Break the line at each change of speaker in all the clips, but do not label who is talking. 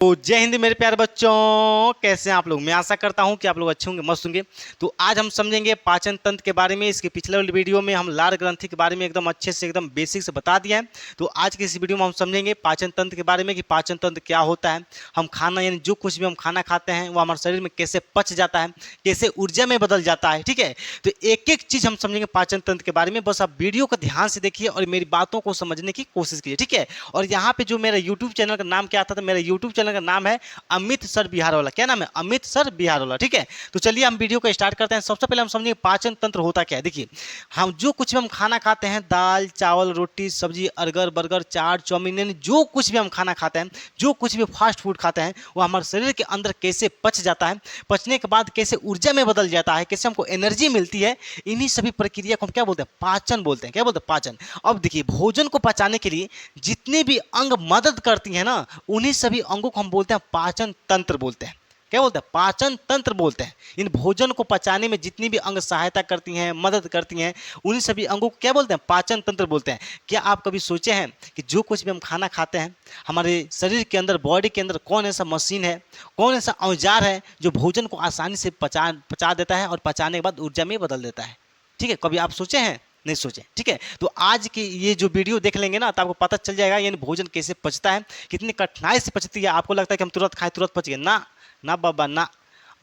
तो जय हिंद मेरे प्यारे बच्चों, कैसे हैं आप लोग। मैं आशा करता हूं कि आप लोग अच्छे होंगे, मस्त होंगे। तो आज हम समझेंगे पाचन तंत्र के बारे में। इसके पिछले वाली वीडियो में हम लार ग्रंथि के बारे में एकदम अच्छे से एकदम बेसिक से बता दिया है। तो आज की इस वीडियो में हम समझेंगे पाचन तंत्र के बारे में कि पाचन तंत्र क्या होता है, हम खाना यानी जो कुछ भी हम खाना खाते हैं वो हमारे शरीर में कैसे पच जाता है, कैसे ऊर्जा में बदल जाता है। ठीक है, तो एक एक चीज़ हम समझेंगे पाचन तंत्र के बारे में। बस आप वीडियो को ध्यान से देखिए और मेरी बातों को समझने की कोशिश कीजिए। ठीक है, और यहाँ पे जो मेरा यूट्यूब चैनल का नाम क्या था, तो मेरा यूट्यूब चैनल का नाम है अमित सर बिहार वाला। क्या नाम है? अमित सर बिहार वाला। ठीक है, तो चलिए हम वीडियो को स्टार्ट करते हैं। सबसे पहले हम समझेंगे पाचन तंत्र होता क्या है। देखिए, हम जो कुछ भी हम खाना खाते हैं, दाल चावल रोटी सब्जी अर्गर बर्गर चाट चाउमीन, यानी जो कुछ भी हम खाना खाते हैं, जो कुछ भी फास्ट फूड खाते हैं, वो हमारे शरीर के अंदर कैसे पच जाता है, पचने के बाद कैसे ऊर्जा में बदल जाता है, कैसे हमको एनर्जी मिलती है, इन्हीं सभी प्रक्रिया को हम क्या बोलते हैं? पाचन बोलते हैं। क्या बोलते हैं? पाचन। अब देखिए, भोजन को पचाने के लिए जितने भी अंग मदद करती हैं ना, उन्हीं सभी अंगों को हम बोलते हैं पाचन तंत्र बोलते हैं। क्या बोलते हैं? पाचन तंत्र बोलते हैं। इन भोजन को पचाने में जितनी भी अंग सहायता करती हैं, मदद करती हैं, उन्हीं सभी अंगों को क्या बोलते हैं? पाचन तंत्र बोलते हैं। क्या आप कभी सोचे हैं कि जो कुछ भी हम खाना खाते हैं, हमारे शरीर के अंदर, बॉडी के अंदर कौन ऐसा मशीन है, कौन ऐसा औजार है जो भोजन को आसानी से पचा देता है और पचाने के बाद ऊर्जा में बदल देता है? ठीक है, कभी आप सोचे हैं? नहीं सोचे। ठीक है, तो आज की ये जो वीडियो देख लेंगे ना, तो आपको पता चल जाएगा यानी भोजन कैसे पचता है, कितनी कठिनाई से पचती है। आपको लगता है कि हम तुरंत खाएं तुरंत पच गए, ना ना बाबा ना,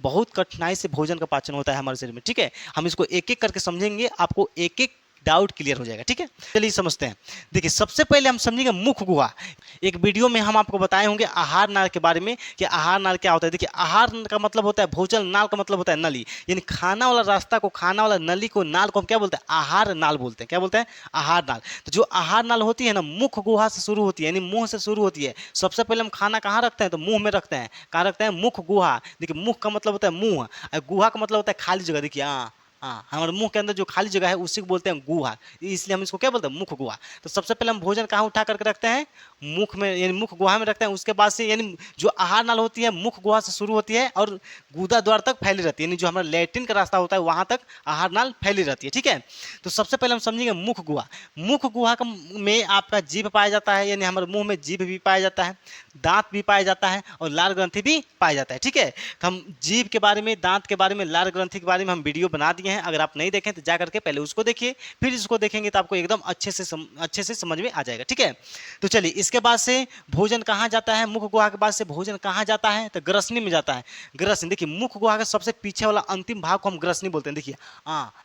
बहुत कठिनाई से भोजन का पाचन होता है हमारे शरीर में। ठीक है, हम इसको एक एक करके समझेंगे, आपको एक एक डाउट क्लियर हो जाएगा। ठीक है, चलिए समझते हैं। देखिए, सबसे पहले हम समझेंगे मुख गुहा। एक वीडियो में हम आपको बताए होंगे आहार नाल के बारे में कि आहार नाल क्या होता है। देखिए, आहार का मतलब होता है भोजन, नाल का मतलब होता है नली, यानी खाना वाला रास्ता को, खाना वाला नली को, नाल को हम क्या बोलते हैं? आहार नाल बोलते हैं। क्या बोलते हैं? आहार नाल। तो जो आहार नाल होती है ना, मुख गुहा से शुरू होती है, यानी मुंह से शुरू होती है। सबसे पहले हम खाना कहाँ रखते हैं? तो मुंह में रखते हैं। कहाँ रखते हैं? मुख गुहा। देखिए, मुख का मतलब होता है मुंह और गुहा का मतलब होता है खाली जगह। देखिए, हमारे मुंह के अंदर जो खाली जगह है उसी को बोलते हैं गुहा, इसलिए हम इसको क्या बोलते हैं? मुख गुहा। तो सबसे पहले हम भोजन कहाँ उठा करके रखते हैं? मुख में, यानी मुख गुहा में रखते हैं। उसके बाद से यानी जो आहार नाल होती है मुख गुहा से शुरू होती है और गुदा द्वार तक फैली रहती है, यानी जो हमारा लैट्रिन का रास्ता होता है वहां तक आहार नाल फैली रहती है। ठीक है, तो सबसे पहले हम समझेंगे मुख गुहा। मुख गुहा में आपका जीभ पाया जाता है, यानी हमारे मुंह में जीभ भी पाया जाता है, दांत भी पाया जाता है और लार ग्रंथि भी पाया जाता है। ठीक है, तो हम जीभ के बारे में, दांत के बारे में, लार ग्रंथि के बारे में हम वीडियो बना दिए हैं। अगर आप नहीं देखें तो जा करके पहले उसको देखिए, फिर इसको देखेंगे तो आपको एकदम अच्छे से समझ में आ जाएगा। ठीक है, तो चलिए, इसके बाद से भोजन कहाँ जाता है? मुख गुहा के बाद से भोजन कहाँ जाता है? तो ग्रसनी में जाता है। ग्रसनी, देखिए, मुख गुहा का सबसे पीछे वाला अंतिम भाग को हम ग्रसनी बोलते हैं। देखिए,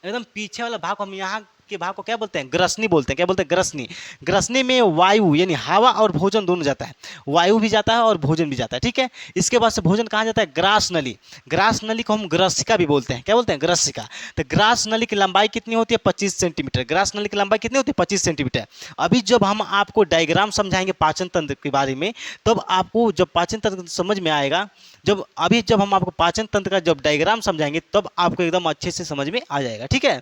एकदम पीछे वाला भाग को हम यहाँ के भाग को क्या बोलते हैं? ग्रसनी बोलते हैं। क्या बोलते हैं? ग्रसनी। ग्रसनी में वायु यानी हवा और भोजन दोनों जाता है, वायु भी जाता है और भोजन भी जाता है। ठीक है, इसके बाद से भोजन कहाँ जाता है? ग्रास नली। ग्रास नली को हम ग्रसिका भी बोलते हैं। क्या बोलते हैं? ग्रसिका। तो ग्रास नली की लंबाई कितनी होती है? 25 सेंटीमीटर। ग्रास नली की लंबाई कितनी होती है? 25 सेंटीमीटर। अभी जब हम आपको डायग्राम समझाएंगे पाचन तंत्र के बारे में, तब आपको जब पाचन तंत्र समझ में आएगा, जब हम आपको पाचन तंत्र का जब डायग्राम समझाएंगे तब आपको एकदम अच्छे से समझ में आ जाएगा। ठीक है,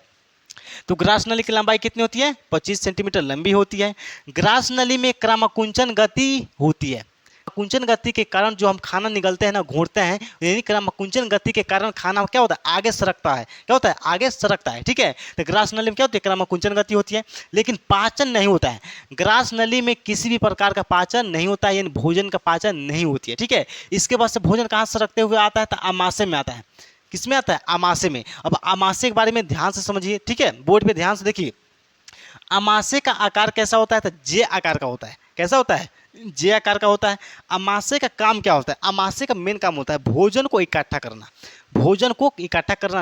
तो ग्रास नली की लंबाई कितनी होती है? 25 सेंटीमीटर लंबी होती है। ग्रास नली में क्रमकुंचन गति होती है। कुंचन गति के कारण जो हम खाना निगलते हैं ना, घोंटते हैं, यानी क्रमकुंचन गति के कारण खाना क्या होता है? आगे सरकता है। क्या होता है? आगे सरकता है। ठीक है, तो ग्रास नली में क्या होती है? क्रमकुंचन गति होती है, लेकिन पाचन नहीं होता है। ग्रास नली में किसी भी प्रकार का पाचन नहीं होता है, यानी भोजन का पाचन नहीं होती है। ठीक है, इसके बाद से भोजन कहाँ सरकते हुए आता है? तो आमाशय में आता है। किसमें आता है? आमाशय में। अब आमाशय के बारे में ध्यान से समझिए। ठीक है, बोर्ड पे ध्यान से देखिए। आमाशय का आकार कैसा होता है? तो जे आकार का होता है। कैसा होता है? जे आकार का होता है। आमाशय का काम क्या होता है? आमाशय का मेन काम होता है भोजन को इकट्ठा करना। भोजन को इकट्ठा करना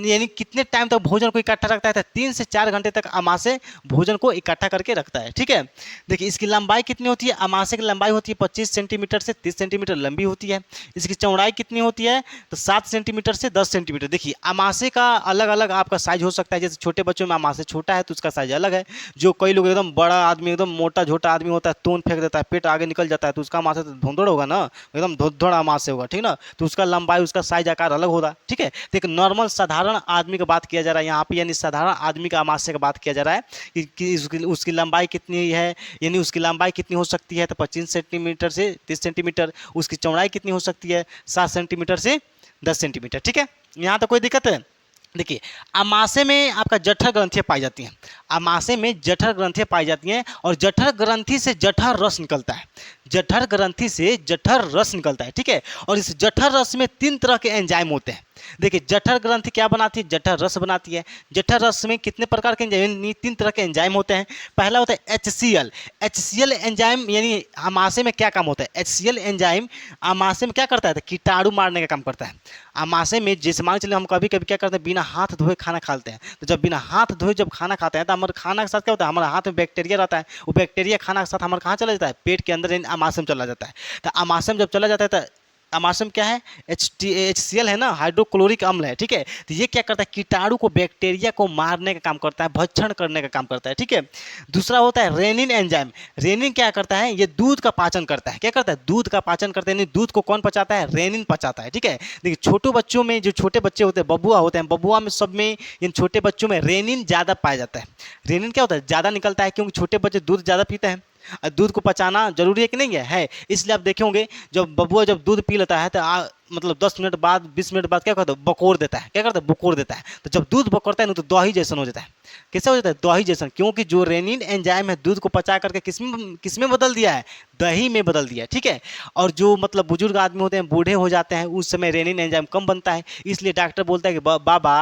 यानी कितने टाइम तक भोजन को इकट्ठा रखता है? तो 3 से 4 घंटे तक आमाशय भोजन को इकट्ठा करके रखता है। ठीक है, देखिए, इसकी लंबाई कितनी होती है? आमाशय की लंबाई होती है 25 सेंटीमीटर से 30 सेंटीमीटर लंबी होती है। इसकी चौड़ाई कितनी होती है? तो 7 सेंटीमीटर से 10 सेंटीमीटर। देखिए, आमाशय का अलग अलग आपका साइज हो सकता है। जैसे छोटे बच्चों में आमाशय छोटा है तो उसका साइज अलग है। जो कई लोग एकदम बड़ा आदमी, एकदम मोटा झोटा आदमी होता है, तोन फेंक देता है, पेट आगे निकल जाता है, तो उसका आमाशय तो धुंधड़ होगा ना, एकदम धुंधड़ आमाशय होगा। ठीक ना, तो उसका लंबाई, उसका साइज आकार अलग होगा। ठीक है, तो एक नॉर्मल साधारण आदमी की बात किया जा रहा है यहाँ पे, यानी साधारण आदमी का आमाशय की बात किया जा रहा है कि उसकी लंबाई कितनी है, यानी उसकी लंबाई कितनी हो सकती है? तो 25 सेंटीमीटर से 30 सेंटीमीटर। उसकी चौड़ाई कितनी हो सकती है? 7 सेंटीमीटर से 10 सेंटीमीटर। ठीक है, यहाँ तो कोई दिक्कत है? देखिए, आमाशय में आपका जठर ग्रंथियाँ पाई जाती हैं। आमाशय में जठर ग्रंथियां पाई जाती हैं और जठर ग्रंथि से जठर रस निकलता है। जठर ग्रंथि से जठर रस निकलता है, ठीक है। और इस जठर रस में 3 तरह के एंजाइम होते हैं। देखिए जठर ग्रंथि क्या बनाती है, जठर रस बनाती है। जठर रस में कितने प्रकार के एंजाइम, 3 तरह के एंजाइम होते हैं। पहला होता है HCl। HCl एंजाइम यानी आमाशय में क्या काम होता है, HCl एंजाइम आमाशय में क्या करता है, तो कीटाणु मारने का काम करता है। आमाशय में जैसे मान चलिए हम कभी कभी क्या करते हैं, बिना हाथ धोए खाना खाते हैं, तो जब बिना हाथ धोए जब खाना खाते हैं तो हमारे खाना के साथ क्या होता है, हमारे हाथ में बैक्टीरिया रहता है। वो बैक्टीरिया खाना के साथ हमारे कहाँ चला जाता है, पेट के अंदर आमाशय में चला जाता है। तो आमाशय में जब चला जाता है तो आमाशय में क्या है, HCl है ना, हाइड्रोक्लोरिक अम्ल है, ठीक है। तो ये क्या करता है, कीटाणु को बैक्टीरिया को मारने का काम करता है, भक्षण करने का काम करता है, ठीक है। दूसरा होता है रेनिन एंजाइम। रेनिन क्या करता है, ये दूध का पाचन करता है। क्या करता है, दूध का पाचन करता है, यानी दूध को कौन पचाता है, रेनिन पचाता है, ठीक है। देखिए छोटे बच्चों में, जो छोटे बच्चे होते हैं, बबुआ होते हैं, बबुआ में सब में इन छोटे बच्चों में रेनिन ज़्यादा पाया जाता है। रेनिन क्या होता है, ज़्यादा निकलता है, क्योंकि छोटे बच्चे दूध ज़्यादा पीते हैं। दूध को पचाना जरूरी है कि नहीं है, इसलिए आप देखे होंगे जब बबुआ जब दूध पी लेता है तो मतलब 10 मिनट बाद 20 मिनट बाद क्या करता है, बकोर देता है। क्या करता है, बकोर देता है। तो जब दूध बकोरता है ना तो दही जैसन हो जाता है। कैसे हो जाता है, दही जैसन, क्योंकि जो रेनिन एंजाइम है दूध को पचा करके किसमें बदल दिया है, दही में बदल दिया है, ठीक है। और जो मतलब बुजुर्ग आदमी होते हैं, बूढ़े हो जाते हैं, उस समय रेनिन एंजाइम कम बनता है, इसलिए डॉक्टर बोलता है कि बाबा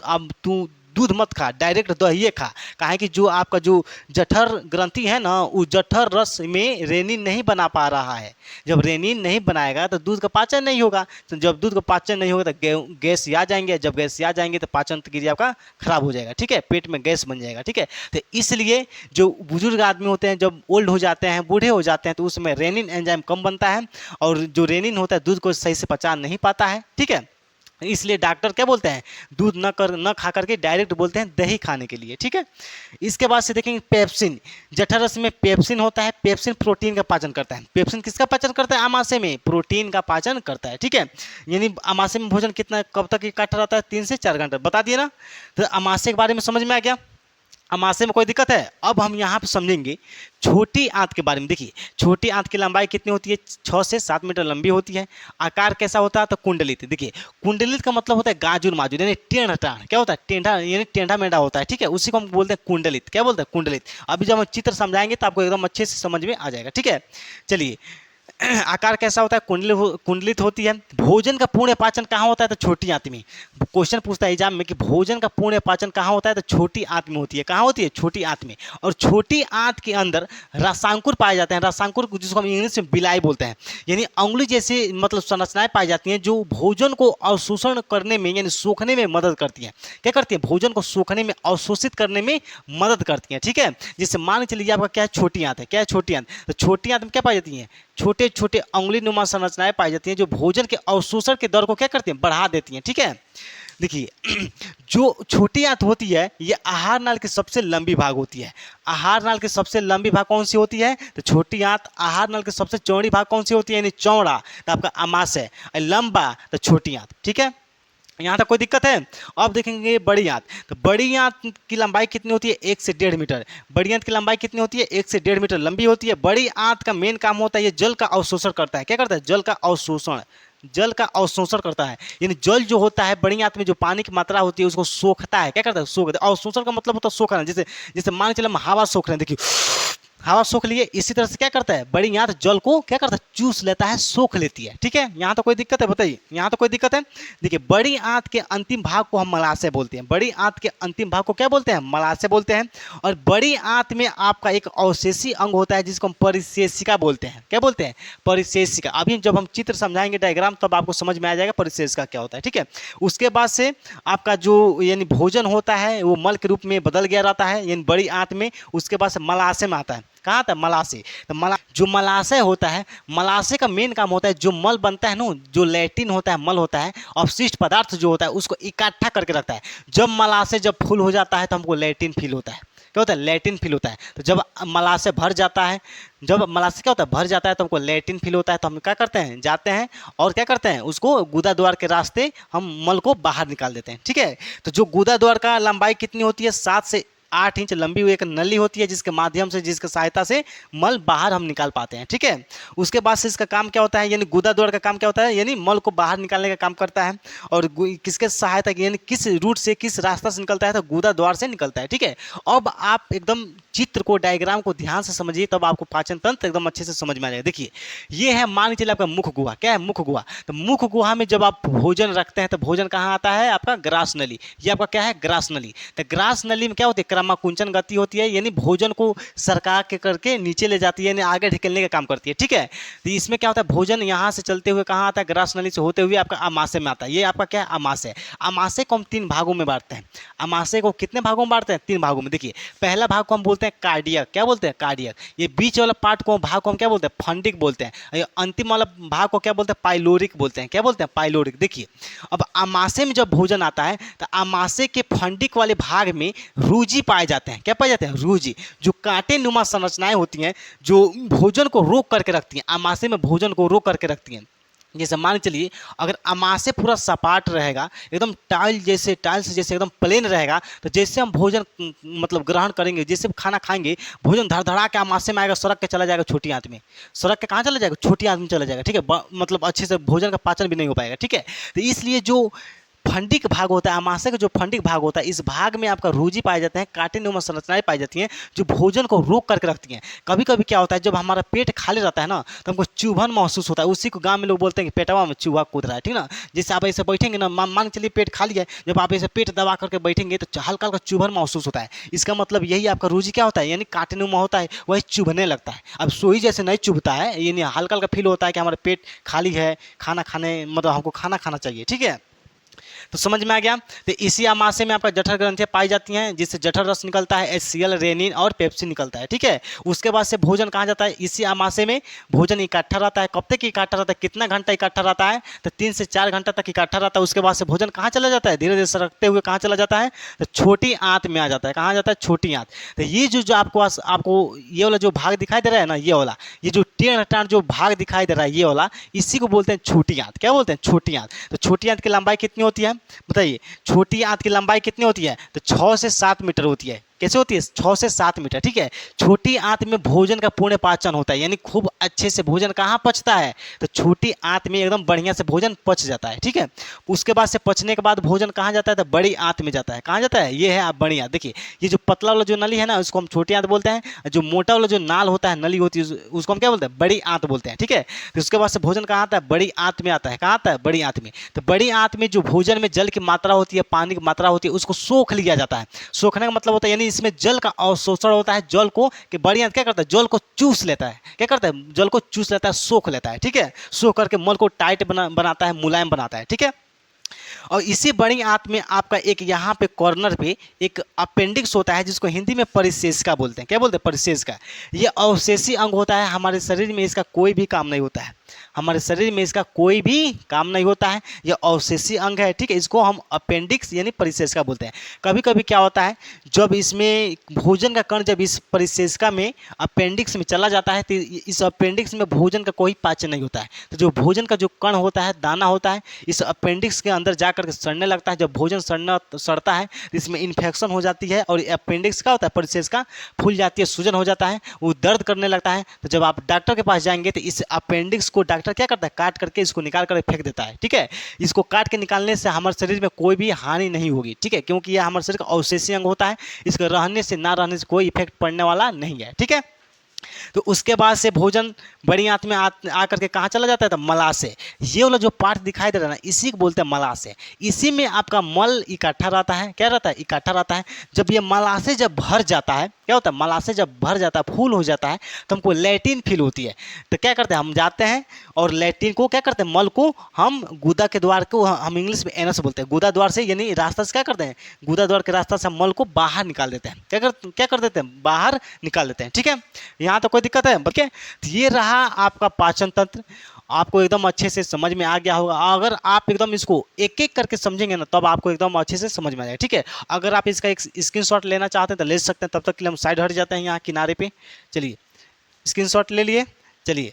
अब तू दूध मत खा, डायरेक्ट दही खा। काहे कि जो आपका जो जठर ग्रंथि है ना, उस जठर रस में रेनिन नहीं बना पा रहा है। जब रेनिन नहीं बनाएगा तो दूध का पाचन नहीं होगा, तो जब दूध का पाचन नहीं होगा तो गैस आ जाएंगे, जब गैस आ जाएंगे तो पाचन क्रिया आपका खराब हो जाएगा, ठीक है, पेट में गैस बन जाएगा, ठीक है। तो इसलिए जो बुजुर्ग आदमी होते हैं, जब ओल्ड हो जाते हैं, बूढ़े हो जाते हैं, तो उसमें रेनिन एंजाइम कम बनता है और जो रेनिन होता है दूध को सही से पचा नहीं पाता है, ठीक है। इसलिए डॉक्टर क्या बोलते हैं, दूध न खा करके डायरेक्ट बोलते हैं दही खाने के लिए, ठीक है। इसके बाद से देखेंगे पेप्सिन। जठर रस में पेप्सिन होता है। पेप्सिन प्रोटीन का पाचन करता है। पेप्सिन किसका पाचन करता है, आमाशय में प्रोटीन का पाचन करता है, ठीक है। यानी आमाशय में भोजन कितना कब तक इकट्ठा रहता है, 3 से 4 घंटा, बता दिए ना। तो आमाशय के बारे में समझ में आ गया। आमाशय में कोई दिक्कत है। अब हम यहाँ पे समझेंगे छोटी आंत के बारे में। देखिए छोटी आंत की लंबाई कितनी होती है, 6 से 7 मीटर लंबी होती है। आकार कैसा होता है, तो कुंडलित। देखिए कुंडलित का मतलब होता है गाजुर माजुर, यानी टेढ़ा टाढ़, क्या होता है, टेढ़ा यानी टेढ़ा मेढ़ा होता है, ठीक है। उसी को हम बोलते हैं कुंडलित। क्या बोलते हैं, कुंडलित। अभी जब हम चित्र समझाएंगे तो आपको एकदम अच्छे से समझ में आ जाएगा, ठीक है। चलिए आकार कैसा होता है, कुंडलित होती है। भोजन का पूर्ण पाचन कहाँ होता है, तो छोटी आंत में। क्वेश्चन पूछता है एग्जाम में कि भोजन का पूर्ण पाचन कहाँ होता है, तो छोटी आंत में होती है। कहाँ होती है, छोटी आंत में। और छोटी आंत के अंदर रसांकुर पाए जाते हैं। रसांकुर जिसको हम इंग्लिश में बिलाई बोलते हैं, यानी अंगुली जैसे मतलब संरचनाएं पाई जाती हैं जो भोजन को अवशोषण करने में यानी सोखने में मदद करती हैं। क्या करती है, भोजन को सोखने में अवशोषित करने में मदद करती हैं, ठीक है। जैसे मान के चलिए आपका क्या है, छोटी आंत है। क्या है, छोटी आंत। तो छोटी आंत में क्या पाई जाती है, छोटे छोटे अंगुली नुमा संरचनाएं पाई जाती हैं जो भोजन के अवशोषण के दर को क्या करती हैं, बढ़ा देती हैं, ठीक है। देखिए जो छोटी आंत होती है ये आहार नाल की सबसे लंबी भाग होती है। आहार नाल की सबसे लंबी भाग कौन सी होती है, तो छोटी आंत। आहार नाल की सबसे चौड़ी भाग कौन सी होती है, यानी चौड़ा तो आपका आमाशय, लंबा तो छोटी आंत, ठीक है। यहाँ तक कोई दिक्कत है। अब देखेंगे बड़ी आंत। तो बड़ी आंत की लंबाई कितनी होती है, 1 से 1.5 मीटर। बड़ी आंत की लंबाई कितनी होती है, 1 से 1.5 मीटर लंबी होती है। बड़ी आंत का मेन काम होता है ये जल का अवशोषण करता है। क्या करता है, जल का अवशोषण। जल का अवशोषण करता है, यानी जल जो होता है बड़ी आंत में जो पानी की मात्रा होती है उसको सोखता है। क्या करता है, सोखता है। अवशोषण का मतलब होता है सोखना। जैसे जैसे मान के चले हम हवा सोख रहे हैं, देखिए हवा सोख लिए, इसी तरह से क्या करता है बड़ी आंत जल को क्या करता है, चूस लेता है, सोख लेती है, ठीक है। यहाँ तो कोई दिक्कत है, बताइए यहाँ तो कोई दिक्कत है। देखिए बड़ी आंत के अंतिम भाग को हम मलाशय बोलते हैं। बड़ी आंत के अंतिम भाग को क्या बोलते हैं, मलाशय बोलते हैं। और बड़ी आंत में आपका एक अवशेषी अंग होता है जिसको हम परिशेषिका बोलते हैं। क्या बोलते हैं, परिशेषिका। अभी जब हम चित्र समझाएंगे डायग्राम तब आपको समझ में आ जाएगा परिशेषिका क्या होता है, ठीक है। उसके बाद से आपका जो यानी भोजन होता है वो मल के रूप में बदल गया रहता है, यानी बड़ी आंत में। उसके बाद से मलाशय में आता है। कहाँ आता है, मलाशय। तो जो मलाशय होता है, मलाशय का मेन काम होता है जो मल बनता है ना, जो लैट्रिन होता है, मल होता है, अपशिष्ट पदार्थ जो होता है उसको इकट्ठा करके रखता है। जब मलाशय जब फुल हो जाता है तो हमको लैट्रिन फील होता है। क्या होता है, लैट्रिन फील होता है। तो जब मलाशय भर जाता है, जब मलाशय क्या होता है, भर जाता है तो हमको लैट्रिन फील होता है। तो हम क्या करते हैं, जाते हैं और क्या करते हैं, उसको गुदा द्वार के रास्ते हम मल को बाहर निकाल देते हैं, ठीक है। तो जो गुदा द्वार का लंबाई कितनी होती है, 7 से 8 इंच लंबी हुई एक नली होती है जिसके माध्यम से, जिसके सहायता से मल बाहर हम निकाल पाते हैं। ठीक है, उसके बाद से इसका काम क्या होता है, यानी गुदा द्वार का काम क्या होता है, यानी मल को बाहर निकालने का काम करता है। और किसके सहायता, यानी किस रूट से, किस रास्ता से निकलता है, तो गुदा द्वार से निकलता है। ठीक है, अब आप एकदम चित्र को, डायग्राम को ध्यान से समझिए, तब आपको पाचन तंत्र एकदम अच्छे से समझ में आ जाएगा। देखिए ये है, मान के चलिए आपका मुख गुहा। क्या है, मुख गुहा। तो मुख गुहा में जब आप भोजन रखते हैं तो भोजन कहाँ आता है, आपका ग्रास नली। ये आपका क्या है, ग्रास नली। तो ग्रास नली में क्या होती है, क्रमाकुंचन गति होती है, यानी भोजन को सरका के करके नीचे ले जाती है, यानी आगे ढकेलने का काम करती है। ठीक है, तो इसमें क्या होता है, भोजन यहाँ से चलते हुए कहाँ आता है, ग्रास नली से होते हुए आपका आमाशय में आता है। ये आपका क्या है, आमाशय। आमाशय को हम 3 भागों में बांटते हैं। आमाशय को कितने भागों में बांटते हैं, 3 भागों में। देखिए पहला भाग को हम बोलते हैं कार्डियक। क्या बोलते हैं, कार्डियक। ये बीच वाला पार्ट को, भाग को हम क्या बोलते हैं, फंडिक बोलते हैं। ये अंतिम वाला भाग को क्या बोलते हैं, पाइलोरिक बोलते हैं। क्या बोलते हैं, पाइलोरिक। देखिए अब आमाशय में जब भोजन आता है तो आमाशय के फंडिक वाले भाग में रूजी पाए जाते हैं। क्या पाए जाते हैं, रूजी, जो कांटे नुमा संरचनाएं होती हैं जो भोजन को रोक करके रखती हैं, आमाशय में भोजन को रोक करके रखती हैं। जैसे मान चलिए अगर आमाशय पूरा सपाट रहेगा, एकदम टाइल्स जैसे एकदम प्लेन रहेगा, तो जैसे हम भोजन मतलब ग्रहण करेंगे, जैसे खाना खाएंगे, भोजन धड़धड़ा के आमाशय में आएगा, सड़क के चला जाएगा छोटी आंत में। सड़क के कहाँ चला जाएगा, छोटी आंत में चला जाएगा। ठीक है, मतलब अच्छे से भोजन का पाचन भी नहीं हो पाएगा। ठीक है, तो इसलिए जो फंडिक भाग होता है, आमाशय का जो फंडिक भाग होता है, इस भाग में आपका रूजी पाए जाते हैं, कांटेनुमा संरचनाएं पाई जाती हैं जो भोजन को रोक करके रखती हैं। कभी कभी क्या होता है, जब हमारा पेट खाली रहता है ना, तो हमको चुभन महसूस होता है। उसी को गांव में लोग बोलते हैं कि पेटवा में चूहा कूद रहा है। ठीक ना, जैसे आप ऐसे बैठेंगे ना, मान चलिए पेट खाली है, जब आप ऐसे पेट दबा करके बैठेंगे तो हल्का हल्का चुभन महसूस होता है। इसका मतलब यही आपका रूजी क्या होता है, यानी कांटेनुमा होता है, वही चुभने लगता है। अब सोई जैसे नहीं चुभता है, यानी हल्का हल्का फील होता है कि हमारा पेट खाली है, खाना खाने मतलब हमको खाना खाना चाहिए। ठीक है, तो समझ में आ गया। तो इसी आमाशय में आपका जठर ग्रंथियां पाई जाती हैं, जिससे जठर रस निकलता है, HCl, रेनिन और पेप्सिन निकलता है। ठीक है, उसके बाद से भोजन कहाँ जाता है, इसी आमाशय में भोजन इकट्ठा रहता है। कब तक इकट्ठा रहता है, कितना घंटा इकट्ठा रहता है, तो 3 से 4 घंटा तक इकट्ठा रहता है। उसके बाद से भोजन कहाँ चला जाता है, धीरे धीरे सरकते हुए कहाँ चला जाता है, तो छोटी आंत में आ जाता है। कहाँ जाता है, छोटी आंत। तो ये जो आपको ये वाला जो भाग दिखाई दे रहा है ना, ये वाला, ये जो टेढ़ टाढ़ जो भाग दिखाई दे रहा है, ये वाला, इसी को बोलते हैं छोटी आंत। क्या बोलते हैं, छोटी आंत। तो छोटी आंत की लंबाई कितनी होती है, बताइए। छोटी आंत की लंबाई कितनी होती है, तो 6 से 7 मीटर होती है। कैसे होती है, 6 से 7 मीटर। ठीक है, छोटी आंत में भोजन का पूर्ण पाचन होता है, यानी खूब अच्छे से भोजन कहाँ पचता है, तो छोटी आंत में एकदम बढ़िया से भोजन पच जाता है। ठीक है, उसके बाद से पचने के बाद भोजन कहाँ जाता है, तो बड़ी आंत में जाता है। कहाँ जाता है, ये है आप बड़ी आंत। देखिए ये जो पतला वाला जो नली है ना, उसको हम छोटी आंत बोलते हैं। जो मोटा वाला जो नाल होता है, नली होती है, उसको हम क्या बोलते हैं, बड़ी आंत बोलते हैं। ठीक है, तो उसके बाद से भोजन कहाँ आता है, बड़ी आंत में आता है। कहाँ आता है, बड़ी आंत में। तो बड़ी आंत में जो भोजन में जल की मात्रा होती है, पानी की मात्रा होती है, उसको सोख लिया जाता है। सोखने का मतलब होता है, यानी इसमें जल का अवशोषण होता है। जल को कि बड़ी आंत क्या करता है, जल को चूस लेता है। क्या करता है, जल को चूस लेता है, सोख लेता है। ठीक है, सोख करके मल को टाइट बनाता है, मुलायम बनाता है। ठीक है, और इसी बड़ी आंत में आपका एक यहाँ पे कॉर्नर पे एक अपेंडिक्स होता है, जिसको हिंदी में परिशेषिका बोलते हैं। क्या बोलते हैं, परिशेषिका। ये अवशेषी अंग होता है हमारे शरीर में, इसका कोई भी काम नहीं होता है। हमारे शरीर में इसका कोई भी काम नहीं होता है, यह अवशेषी अंग है। ठीक है, इसको हम अपेंडिक्स यानी परिशेषिका बोलते हैं। कभी कभी क्या होता है, जब इसमें भोजन का कण जब इस परिशेषिका में अपेंडिक्स में चला जाता है, तो इस अपेंडिक्स में भोजन का कोई पाचन नहीं होता है। तो जो भोजन का जो कण होता है, दाना होता है, इस अपेंडिक्स के अंदर जाकर के सड़ने लगता है। जब भोजन सड़ता है तो इसमें इन्फेक्शन हो जाती है, और अपेंडिक्स का होता है, परिशेषिका फूल जाती है, सूजन हो जाता है, वो दर्द करने लगता है। तो जब आप डॉक्टर के पास जाएंगे तो इस अपेंडिक्स को डॉक्टर क्या करता है, काट करके इसको निकाल कर फेंक देता है। ठीक है, इसको काट के निकालने से हमारे शरीर में कोई भी हानि नहीं होगी। ठीक है, क्योंकि यह हमारे शरीर का अवशेषी अंग होता है, इसके रहने से ना रहने से कोई इफेक्ट पड़ने वाला नहीं है। ठीक है, तो उसके बाद से भोजन बड़ी आंत में आकर के कहाँ चला जाता है, तो मलाशय। ये वाला जो पार्ट दिखाई दे रहा है ना, इसी को बोलते हैं मलाशय। इसी में आपका मल इकट्ठा रहता है। क्या रहता है, इकट्ठा रहता है। जब ये मलाशय जब भर जाता है, क्या होता है, मलाशय जब भर जाता है, फूल हो जाता है, तो हमको लैटिन फील होती है। तो क्या करते हैं, हम जाते हैं और लैटिन को क्या करते हैं, मल को हम गुदा के द्वार को हम इंग्लिश में एनस बोलते हैं। गुदा द्वार से यानी रास्ता से क्या करते हैं, गुदा द्वार के रास्ता से मल को बाहर निकाल देते हैं। क्या कर देते हैं, बाहर निकाल देते हैं। ठीक है, यहाँ तो कोई दिक्कत है, ठीक है। तो ये रहा आपका पाचन तंत्र, आपको एकदम अच्छे से समझ में आ गया होगा। अगर आप एकदम इसको एक एक करके समझेंगे ना, तब आपको एकदम अच्छे से समझ में आ जाएगा। ठीक है, अगर आप इसका एक स्क्रीनशॉट लेना चाहते हैं तो ले सकते हैं। तब तक के लिए हम साइड हट जाते हैं यहाँ किनारे पे। चलिए स्क्रीनशॉट ले लिए। चलिए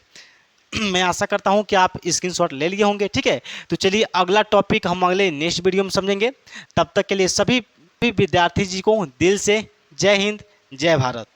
मैं आशा करता हूँ कि आप स्क्रीनशॉट ले लिए होंगे। ठीक है, तो चलिए अगला टॉपिक हम अगले नेक्स्ट वीडियो में समझेंगे। तब तक के लिए सभी विद्यार्थी जी को दिल से जय हिंद, जय भारत।